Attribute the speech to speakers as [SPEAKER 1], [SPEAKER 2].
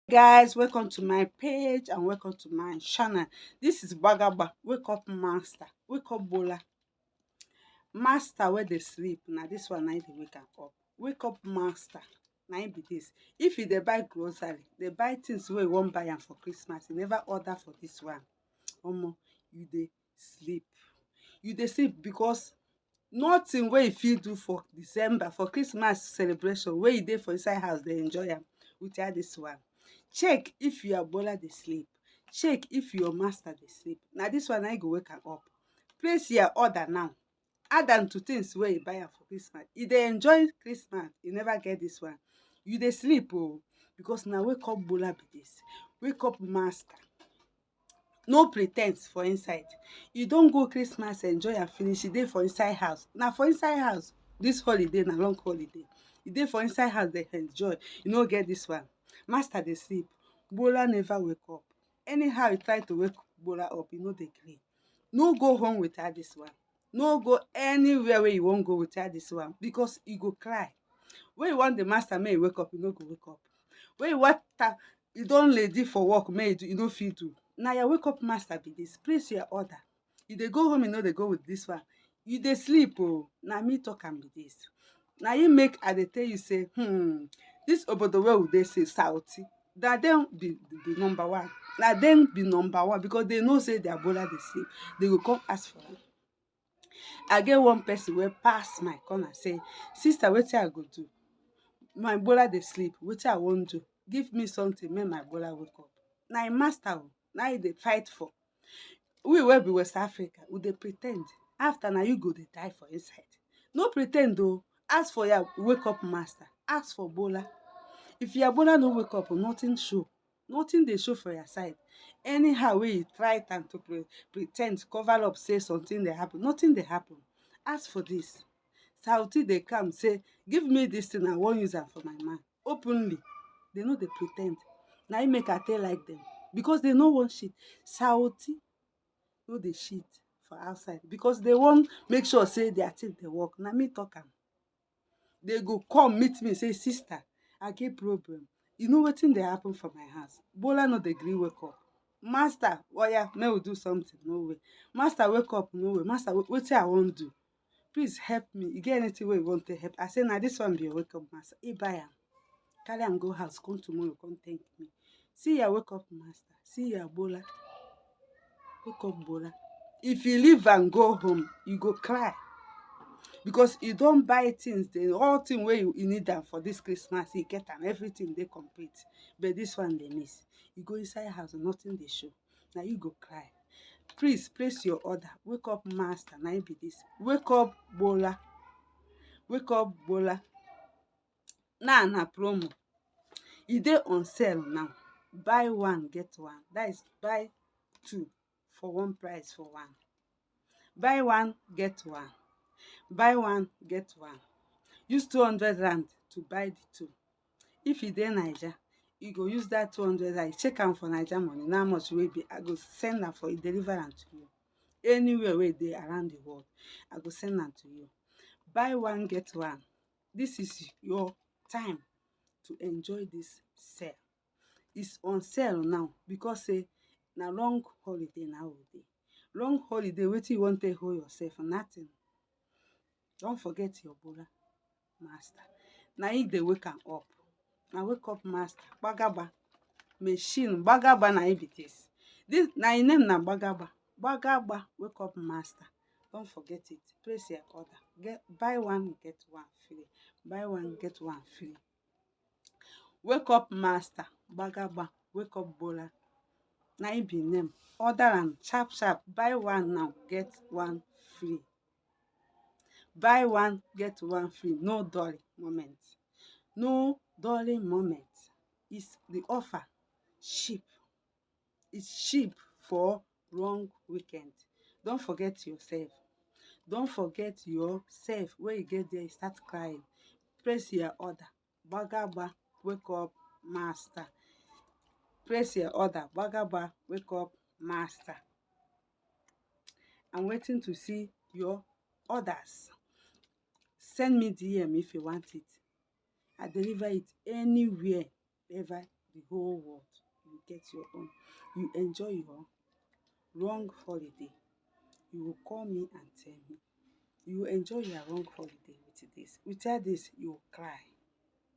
[SPEAKER 1] Guys, welcome to my page and welcome to my channel. This is Bagaba, wake up master, wake up gbola. Master where they sleep. Now this one I dey wake am up. Wake up master. Now be this. If you dey buy grocery, they buy things where you won't buy am for Christmas. You never order for this one. Omo, you dey sleep. You dey sleep because nothing wey you fit do for December for Christmas celebration wey you dey for inside house dey enjoy am without this one. Check if your gbola dey sleep. Check if your master dey sleep. Na this one na im go wake am up. Place your order now. Add am to things wey you buy am for Christmas. You dey enjoy Christmas, you never get this one. You dey sleep oh, because na wake up gbola be this. Wake up master. No pre ten se for inside. You don go Christmas enjoy am finish, you dey for inside house. Na for inside house this holiday na long holiday. You dey for inside house dey enjoy, you no get this one. Master dey sleep, gbola never wake up. Anyhow you try to wake gbola up, e no dey gree. No go home without this one. No go anywhere wey you wan go without this one, because you go cry. When you want the master make e wake up, you no go wake up. When you want you don ready for work make you do, you no fit do. Na your wake up master be this. Place your order. You dey go home, you no dey go with this one. You dey sleep oh. Na me talk am be this. Na im make I dey tell you say this obodo wey we dey say South, na dem be the number one. Na dem be number one because they know say their gbola dey sleep. They go come ask for am. I get one person wey pass my corner say, sister, wetin I go do? My gbola dey sleep. Wetin I wan do? Give me something make my gbola wake up. Na im master oh, na im dey fight for. We wey be West Africa, we dey pre ten d. After na you go dey die for inside. No pre ten d oh. Ask for your wake up master. Ask for gbola. If your gbola no wake up, nothing show. Nothing dey show for your side. Anyhow wey you try time to pre ten d, cover up say something dey happen, nothing dey happen. Ask for this. Sauti dey come say, give me this thing, I wan use am for my man. Openly. They no dey pre ten d. Na im make I tell like them. Because they no wan shit. Sauti no dey shit for outside because they wan make sure say their thing dey work. Na me talk am. They go come meet me say, sister, I get problem. You know wetin dey happen for my house? Gbola no dey gree wake up. Master, oya make we do something. No way. Master wake up. No way. Master, wetin I wan do? Please help me. You get anything wey you want to help? I say na this one be your wake up master. He buy am. Carry am go house. Come tomorrow, come thank me. See your wake up master. See your gbola. Wake up gbola. If you leave and go home, you go cry. Because you don buy things, the all thing wey you need am for this Christmas, you get am, everything dey complete. But this one dey miss. You go inside house, nothing dey show. Na you go cry. Please place your order. Wake up master. Na im be this. Wake up gbola. Wake up gbola. Now na promo. E dey on sale now. Buy one get one. That is buy two for one price for one. Buy one get one. Buy one get one. Use 200 rand to buy the two. If you dey Naija, you go use that 200 rand. Check am for Naija money. Na how much wey be? I go send am for you, deliver am to you. Anywhere wey dey around the world, I go send am to you. Buy one get one. This is your time to enjoy this sale. It's on sale now because say na long holiday now we dey. Long holiday, wetin you wan take hold yourself? Nothing. Don't forget your gbola master. Na im dey wake am up. Na wake up master. Gbagaba. Machine. Gbagaba na im be this. This na im name na Gbagaba. Gbagaba wake up master. Don't forget it. Place your order. Buy one get one free. Buy one get one free. Wake up master. Gbagaba wake up gbola. Na im be name. Order am sharp sharp. Buy one now get one free. Buy one get one free. No dulling moment. No dulling moment. It's the offer cheap. It's cheap for long weekend. Don't forget yourself. Don't forget yourself. When you get there, you start crying. Place your order. Gbagaba wake up master. Place your order. Gbagaba wake up master. I'm waiting to see your orders. Send me DM if you want it. I deliver it anywhere ever the whole world. You get your own. You enjoy your wrong holiday. You will call me and tell me. You will enjoy your wrong holiday with this. Without this, you will cry.